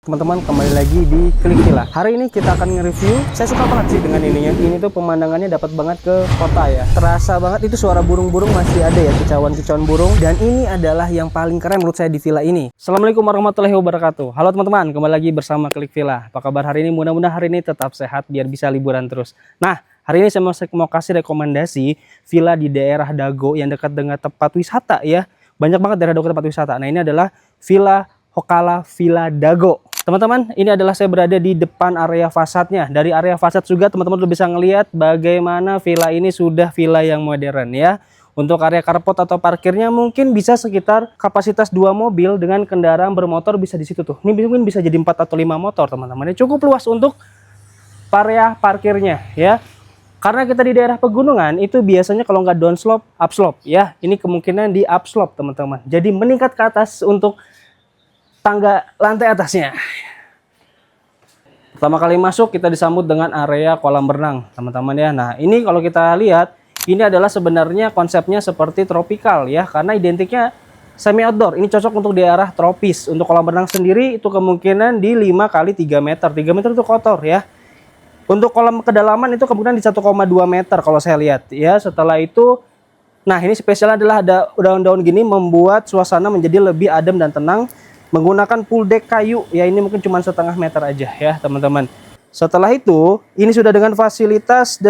Teman-teman, kembali lagi di Klik Villa. Hari ini kita akan nge-review. Saya suka banget sih dengan ininya. Ini tuh pemandangannya dapat banget ke kota ya. Terasa banget itu suara burung-burung masih ada ya, kicauan-kicauan burung. Dan ini adalah yang paling keren menurut saya di villa ini. Assalamualaikum warahmatullahi wabarakatuh. Halo teman-teman, kembali lagi bersama Klik Villa. Apa kabar hari ini? Mudah-mudahan hari ini tetap sehat biar bisa liburan terus. Nah, hari ini saya mau kasih rekomendasi villa di daerah Dago yang dekat dengan tempat wisata ya. Banyak banget daerah Dago tempat wisata. Nah, ini adalah Villa Hokala Villa Dago. Teman-teman, ini adalah saya berada di depan area fasadnya. Dari area fasad juga teman-teman udah bisa ngelihat bagaimana villa ini sudah villa yang modern ya. Untuk area carport atau parkirnya mungkin bisa sekitar kapasitas 2 mobil dengan kendaraan bermotor bisa di situ tuh. Ini mungkin bisa jadi 4 atau 5 motor teman-teman. Ini cukup luas untuk area parkirnya ya. Karena kita di daerah pegunungan itu biasanya kalau nggak downslope, upslope ya. Ini kemungkinan di upslope teman-teman. Jadi meningkat ke atas untuk tangga lantai atasnya. Pertama kali masuk kita disambut dengan area kolam renang teman-teman ya. Nah ini kalau kita lihat ini adalah sebenarnya konsepnya seperti tropical ya, karena identiknya semi outdoor. Ini cocok untuk daerah tropis. Untuk kolam renang sendiri itu kemungkinan di 5 kali 3 meter. 3 meter itu kotor ya. Untuk kolam kedalaman itu kemungkinan di 1,2 meter kalau saya lihat ya. Setelah itu, nah ini spesial adalah ada daun-daun gini membuat suasana menjadi lebih adem dan tenang. Menggunakan pool deck kayu ya, ini mungkin cuma setengah meter aja ya teman-teman. Setelah itu ini sudah dengan fasilitas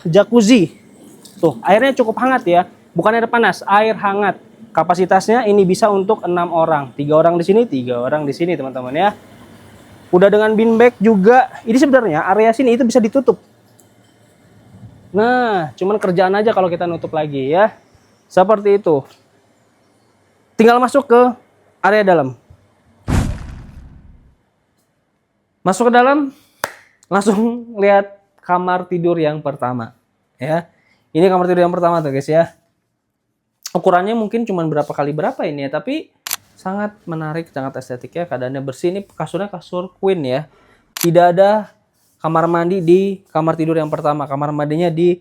jacuzzi tuh, airnya cukup hangat ya, bukan air panas, air hangat. Kapasitasnya ini bisa untuk 6 orang, 3 orang di sini, 3 orang di sini teman-teman ya. Udah dengan beanbag juga. Ini sebenarnya area sini itu bisa ditutup. Nah cuman kerjaan aja kalau kita nutup lagi ya, seperti itu. Tinggal masuk ke area dalam. Masuk ke dalam, langsung lihat kamar tidur yang pertama ya. Ini kamar tidur yang pertama tuh guys ya. Ukurannya mungkin cuma berapa kali berapa ini ya, tapi sangat menarik, sangat estetik ya. Keadaannya bersih. Ini kasurnya kasur queen ya. Tidak ada kamar mandi di kamar tidur yang pertama. Kamar mandinya di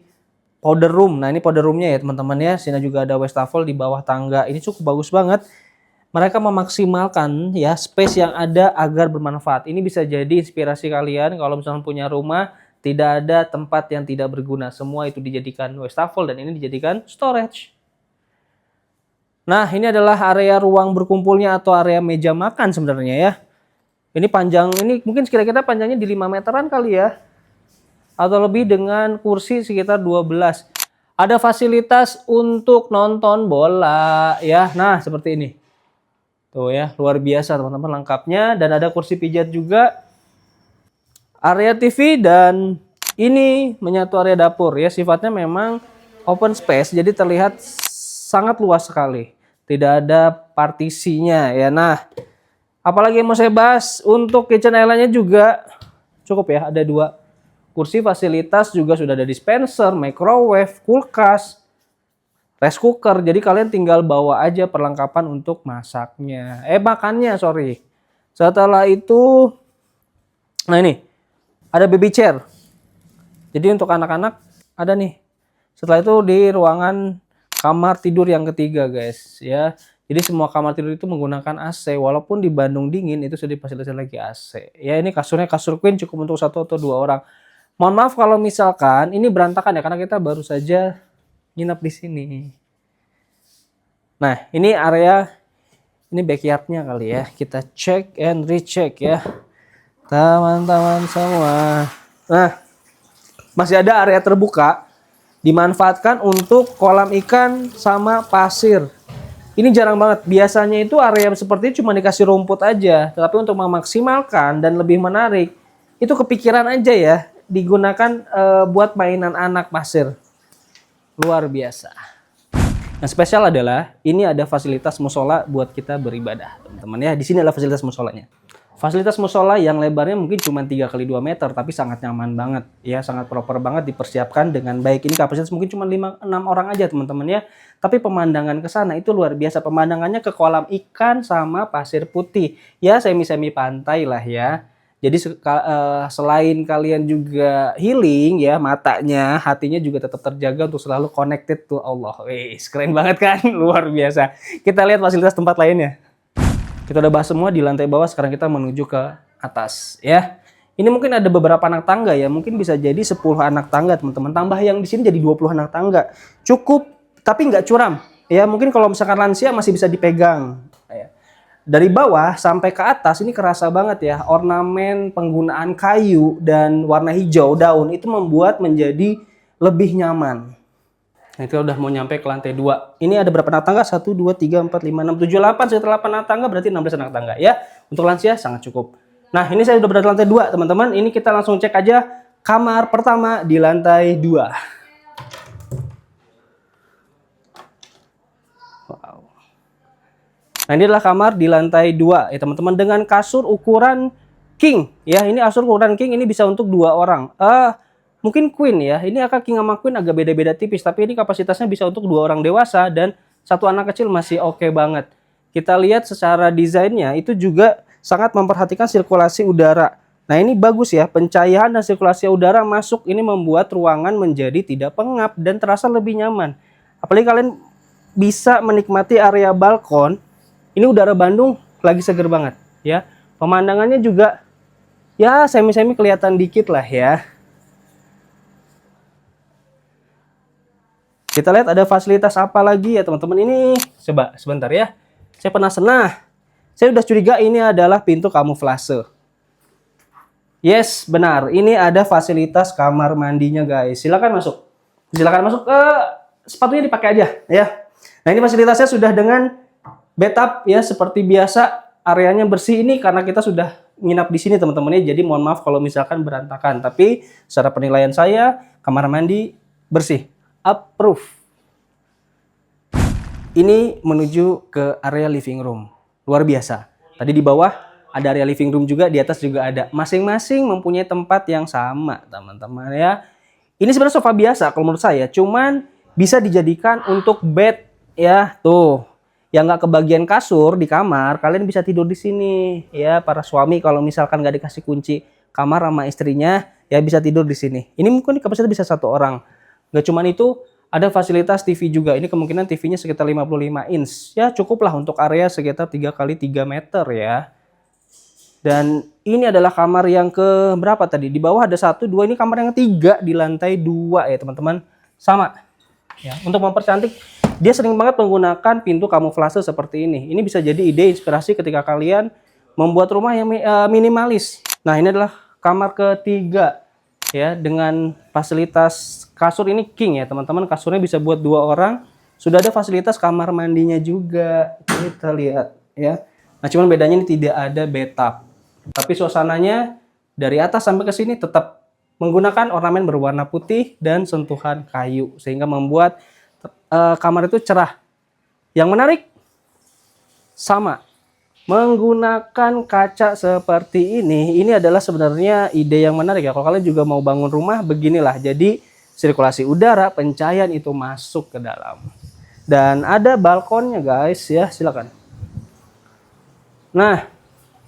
powder room. Nah ini powder roomnya ya teman-teman ya. Sini juga ada wastafel di bawah tangga. Ini cukup bagus banget. Mereka memaksimalkan ya space yang ada agar bermanfaat. Ini bisa jadi inspirasi kalian kalau misalnya punya rumah tidak ada tempat yang tidak berguna. Semua itu dijadikan wastafel dan ini dijadikan storage. Nah, ini adalah area ruang berkumpulnya atau area meja makan sebenarnya ya. Ini panjang, ini mungkin kira-kira panjangnya di 5 meteran kali ya. Atau lebih dengan kursi sekitar 12. Ada fasilitas untuk nonton bola ya. Nah, seperti ini. Tuh ya, luar biasa teman-teman lengkapnya. Dan ada kursi pijat juga. Area TV dan ini menyatu area dapur ya. Sifatnya memang open space, jadi terlihat sangat luas sekali. Tidak ada partisinya ya. Nah, apalagi yang mau saya bahas, untuk kitchen island-nya juga cukup ya. Ada 2 kursi, fasilitas juga sudah ada dispenser, microwave, kulkas, rice cooker. Jadi kalian tinggal bawa aja perlengkapan untuk masaknya. Makannya, sorry. Setelah itu, nah ini, ada baby chair. Jadi untuk anak-anak ada nih. Setelah itu di ruangan kamar tidur yang ketiga guys. Ya. Jadi semua kamar tidur itu menggunakan AC. Walaupun di Bandung dingin, itu sudah difasilitasi lagi AC. Ya ini kasurnya kasur queen, cukup untuk 1 atau 2 orang. Mohon maaf kalau misalkan ini berantakan ya, karena kita baru saja nginep di sini. Nah, ini area, ini backyardnya kali ya. Kita check and recheck ya, teman-teman semua. Nah, masih ada area terbuka, dimanfaatkan untuk kolam ikan sama pasir. Ini jarang banget. Biasanya itu area seperti ini cuma dikasih rumput aja. Tetapi untuk memaksimalkan dan lebih menarik, itu kepikiran aja ya, digunakan buat mainan anak pasir. Luar biasa. Yang spesial adalah ini ada fasilitas musola buat kita beribadah, teman-teman ya. Di sini adalah fasilitas musolanya. Fasilitas musola yang lebarnya mungkin cuma 3 kali 2 meter, tapi sangat nyaman banget ya, sangat proper banget, dipersiapkan dengan baik. Ini kapasitas mungkin cuma 5-6 orang aja teman-teman ya. Tapi pemandangan ke sana itu luar biasa. Pemandangannya ke kolam ikan sama pasir putih. Ya semi-semi pantai lah ya. Jadi selain kalian juga healing ya, matanya, hatinya juga tetap terjaga untuk selalu connected to Allah. Wih, keren banget kan? Luar biasa. Kita lihat fasilitas tempat lainnya. Kita udah bahas semua di lantai bawah, sekarang kita menuju ke atas ya. Ini mungkin ada beberapa anak tangga ya, mungkin bisa jadi 10 anak tangga teman-teman. Tambah yang di sini jadi 20 anak tangga. Cukup, tapi nggak curam. Ya mungkin kalau misalkan lansia masih bisa dipegang. Ya. Dari bawah sampai ke atas ini kerasa banget ya. Ornamen penggunaan kayu dan warna hijau daun itu membuat menjadi lebih nyaman. Nah, itu udah mau nyampe ke lantai 2. Ini ada berapa anak tangga? 1, 2, 3, 4, 5, 6, 7, 8. Setelah 8 anak tangga berarti 16 anak tangga ya. Untuk lansia sangat cukup. Nah, ini saya udah berada di lantai 2, teman-teman. Ini kita langsung cek aja kamar pertama di lantai 2. Wow. Nah, ini adalah kamar di lantai 2 ya, teman-teman, dengan kasur ukuran king ya. Ini kasur ukuran king, ini bisa untuk 2 orang. Mungkin queen ya. Ini king sama queen agak beda-beda tipis, tapi ini kapasitasnya bisa untuk 2 orang dewasa dan 1 anak kecil masih oke banget. Kita lihat secara desainnya itu juga sangat memperhatikan sirkulasi udara. Nah, ini bagus ya, pencahayaan dan sirkulasi udara masuk ini membuat ruangan menjadi tidak pengap dan terasa lebih nyaman. Apalagi kalian bisa menikmati area balkon. Ini udara Bandung lagi seger banget ya. Pemandangannya juga ya semi-semi kelihatan dikit lah ya. Kita lihat ada fasilitas apa lagi ya teman-teman. Ini coba sebentar ya. Saya penasaran. Nah, saya udah curiga ini adalah pintu kamuflase. Yes, benar. Ini ada fasilitas kamar mandinya guys. Silakan masuk. Silakan masuk. Sepatunya dipakai aja ya. Nah, ini fasilitasnya sudah dengan bathtub ya seperti biasa. Areanya bersih ini karena kita sudah nginap di sini teman-teman ya. Jadi mohon maaf kalau misalkan berantakan. Tapi secara penilaian saya kamar mandi bersih. Approve. Ini menuju ke area living room. Luar biasa. Tadi di bawah ada area living room juga, di atas juga ada. Masing-masing mempunyai tempat yang sama, teman-teman ya. Ini sebenarnya sofa biasa kalau menurut saya, cuman bisa dijadikan untuk bed ya. Tuh, yang nggak kebagian kasur di kamar, kalian bisa tidur di sini ya. Para suami kalau misalkan nggak dikasih kunci kamar sama istrinya, ya bisa tidur di sini. Ini mungkin kapasitas bisa 1 orang. Nggak cuman itu, ada fasilitas TV juga. Ini kemungkinan TV-nya sekitar 55 inch. Ya cukuplah untuk area sekitar 3 kali 3 meter ya. Dan ini adalah kamar yang ke berapa tadi? Di bawah ada 1, 2. Ini kamar yang 3 di lantai 2 ya teman-teman. Sama. Ya, untuk mempercantik, dia sering banget menggunakan pintu kamuflase seperti ini. Ini bisa jadi ide inspirasi ketika kalian membuat rumah yang minimalis. Nah, ini adalah kamar ketiga. Ya, dengan fasilitas kasur ini king ya teman-teman. Kasurnya bisa buat 2 orang. Sudah ada fasilitas kamar mandinya juga. Kita lihat ya. Nah, cuman bedanya ini tidak ada bathtub. Tapi suasananya dari atas sampai ke sini tetap menggunakan ornamen berwarna putih dan sentuhan kayu sehingga membuat kamar itu cerah. Yang menarik sama menggunakan kaca seperti ini adalah sebenarnya ide yang menarik ya. Kalau kalian juga mau bangun rumah beginilah. Jadi sirkulasi udara, pencahayaan itu masuk ke dalam. Dan ada balkonnya guys ya, silakan. Nah,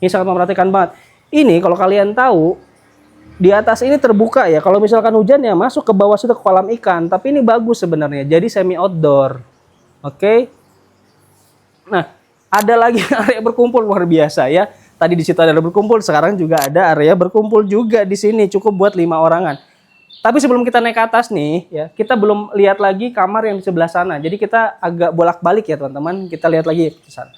ini sangat memperhatikan banget. Ini kalau kalian tahu di atas ini terbuka ya. Kalau misalkan hujan ya masuk ke bawah situ ke kolam ikan. Tapi ini bagus sebenarnya. Jadi semi outdoor. Oke. Nah, ada lagi area berkumpul luar biasa ya. Tadi di situ ada berkumpul, sekarang juga ada area berkumpul juga di sini, cukup buat 5 orangan. Tapi sebelum kita naik ke atas nih ya, kita belum lihat lagi kamar yang di sebelah sana. Jadi kita agak bolak-balik ya teman-teman. Kita lihat lagi ke sana.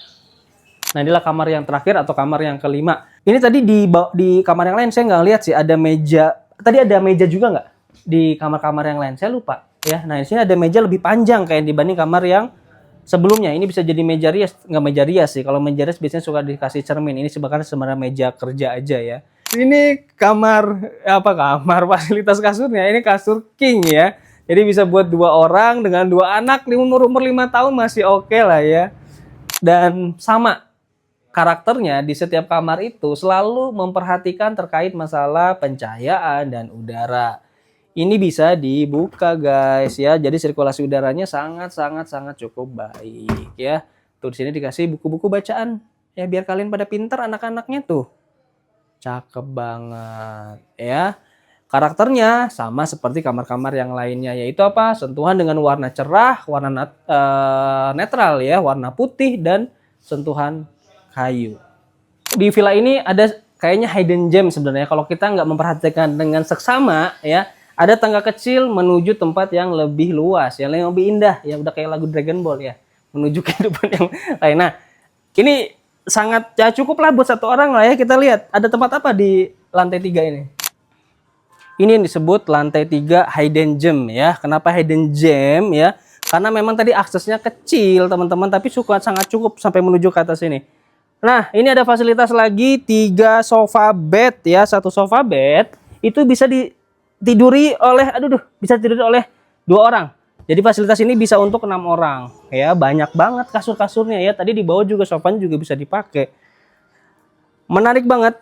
Nah, inilah kamar yang terakhir atau kamar yang kelima. Ini tadi di kamar yang lain saya nggak lihat sih ada meja. Tadi ada meja juga nggak di kamar-kamar yang lain? Saya lupa ya. Nah, di sini ada meja lebih panjang kayak dibanding kamar yang sebelumnya. Ini bisa jadi meja rias, nggak meja rias sih. Kalau meja rias biasanya suka dikasih cermin. Ini sebenarnya meja kerja aja ya. Ini kamar fasilitas kasurnya. Ini kasur king ya. Jadi bisa buat 2 orang dengan 2 anak di umur 5 tahun masih oke lah ya. Dan sama karakternya di setiap kamar itu selalu memperhatikan terkait masalah pencahayaan dan udara. Ini bisa dibuka guys ya. Jadi sirkulasi udaranya sangat cukup baik ya. Tuh di sini dikasih buku-buku bacaan ya biar kalian pada pintar anak-anaknya tuh. Cakep banget ya. Karakternya sama seperti kamar-kamar yang lainnya, yaitu apa? Sentuhan dengan warna cerah, warna netral ya, warna putih dan sentuhan kayu. Di villa ini ada kayaknya hidden gem sebenarnya kalau kita nggak memperhatikan dengan seksama ya. Ada tangga kecil menuju tempat yang lebih luas, yang lebih indah ya, udah kayak lagu Dragon Ball ya, menuju kehidupan yang lain. Nah, ini sangat ya cukup lah buat satu orang lah ya. Kita lihat ada tempat apa di lantai 3 ini. Ini yang disebut lantai 3 hidden gem ya. Kenapa hidden gem ya? Karena memang tadi aksesnya kecil teman-teman, tapi sangat cukup sampai menuju ke atas ini. Nah, ini ada fasilitas lagi 3 sofa bed ya. Satu sofa bed itu bisa ditiduri oleh bisa tiduri oleh 2 orang. Jadi fasilitas ini bisa untuk 6 orang ya. Banyak banget kasur-kasurnya ya. Tadi di bawah juga sofanya juga bisa dipakai. Menarik banget.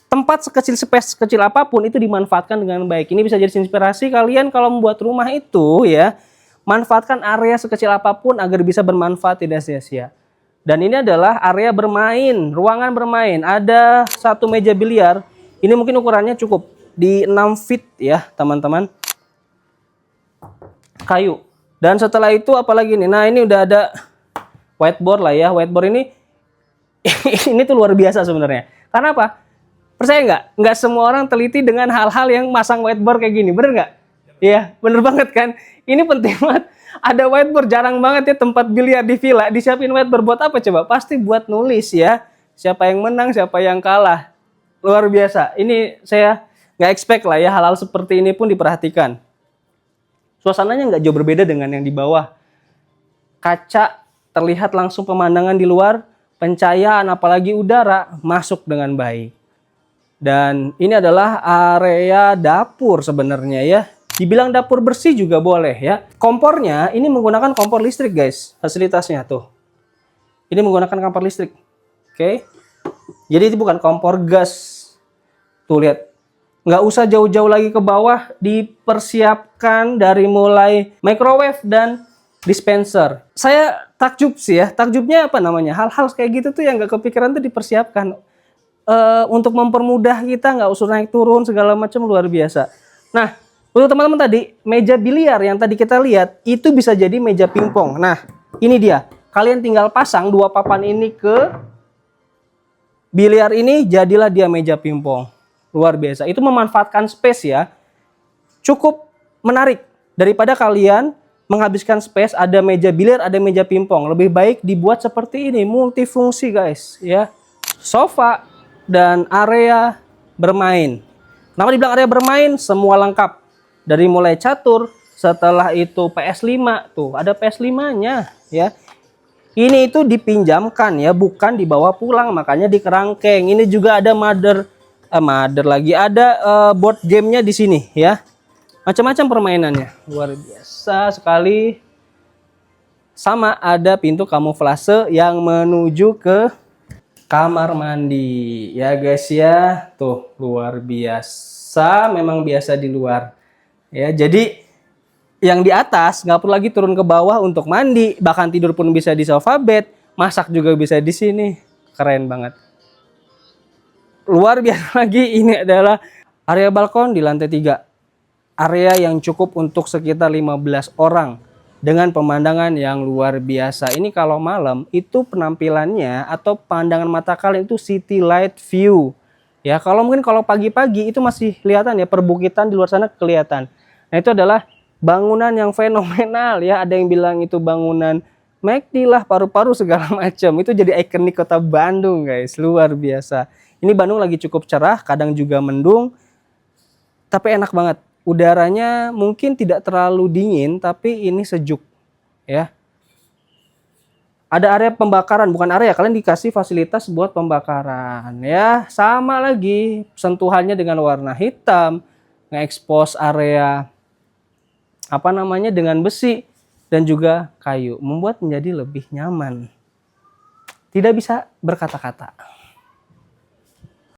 Tempat sekecil apapun itu dimanfaatkan dengan baik. Ini bisa jadi inspirasi kalian kalau membuat rumah itu ya. Manfaatkan area sekecil apapun agar bisa bermanfaat, tidak sia-sia. Dan ini adalah area bermain, ruangan bermain. Ada satu meja biliar. Ini mungkin ukurannya cukup di 6 feet ya teman-teman. Kayu. Dan setelah itu apalagi nih? Nah, ini udah ada whiteboard lah ya. Whiteboard ini ini tuh luar biasa sebenarnya. Karena apa? Percaya nggak? Nggak semua orang teliti dengan hal-hal yang masang whiteboard kayak gini. Bener nggak? Iya, bener banget kan? Ini penting banget. Ada whiteboard, jarang banget ya tempat biliar di villa disiapin whiteboard buat apa coba? Pasti buat nulis ya. Siapa yang menang, siapa yang kalah. Luar biasa. Ini saya nggak expect lah ya hal-hal seperti ini pun diperhatikan. Suasananya nggak jauh berbeda dengan yang di bawah. Kaca terlihat langsung pemandangan di luar, pencahayaan apalagi udara masuk dengan baik. Dan ini adalah area dapur sebenarnya ya. Dibilang dapur bersih juga boleh ya. Kompornya ini menggunakan kompor listrik guys. Fasilitasnya tuh. Ini menggunakan kompor listrik. Oke. Jadi itu bukan kompor gas. Tuh lihat. Nggak usah jauh-jauh lagi ke bawah. Dipersiapkan dari mulai microwave dan dispenser. Saya takjub sih ya. Takjubnya apa namanya? Hal-hal kayak gitu tuh yang nggak kepikiran tuh dipersiapkan. Untuk mempermudah kita nggak usah naik turun segala macam, luar biasa. Nah, untuk teman-teman tadi meja biliar yang tadi kita lihat itu bisa jadi meja pingpong. Nah, ini dia. Kalian tinggal pasang 2 papan ini ke biliar ini, jadilah dia meja pingpong. Luar biasa. Itu memanfaatkan space ya. Cukup menarik daripada kalian menghabiskan space ada meja biliar, ada meja pingpong. Lebih baik dibuat seperti ini, multifungsi guys ya. Sofa dan area bermain. Kenapa dibilang area bermain? Semua lengkap. Dari mulai catur, setelah itu PS5, tuh ada PS5-nya ya. Ini itu dipinjamkan ya, bukan dibawa pulang, makanya di kerangkeng. Ini juga ada mother lagi, ada board gamenya di sini ya. Macam-macam permainannya. Luar biasa sekali. Sama ada pintu kamuflase yang menuju ke kamar mandi ya guys ya. Tuh luar biasa, memang biasa di luar ya. Jadi yang di atas nggak perlu lagi turun ke bawah untuk mandi, bahkan tidur pun bisa di sofa bed, masak juga bisa di sini. Keren banget. Luar biasa lagi, ini adalah area balkon di lantai 3. Area yang cukup untuk sekitar 15 orang. Dengan pemandangan yang luar biasa. Ini kalau malam itu penampilannya atau pandangan mata kalian itu city light view. Ya, kalau pagi-pagi itu masih kelihatan ya, perbukitan di luar sana kelihatan. Nah, itu adalah bangunan yang fenomenal ya. Ada yang bilang itu bangunan McD lah, paru-paru segala macam. Itu jadi ikonik kota Bandung guys, luar biasa. Ini Bandung lagi cukup cerah, kadang juga mendung. Tapi enak banget. Udaranya mungkin tidak terlalu dingin, tapi ini sejuk ya. Ada area pembakaran, bukan area, kalian dikasih fasilitas buat pembakaran ya. Sama lagi sentuhannya dengan warna hitam, nge-expose area dengan besi dan juga kayu, membuat menjadi lebih nyaman. Tidak bisa berkata-kata.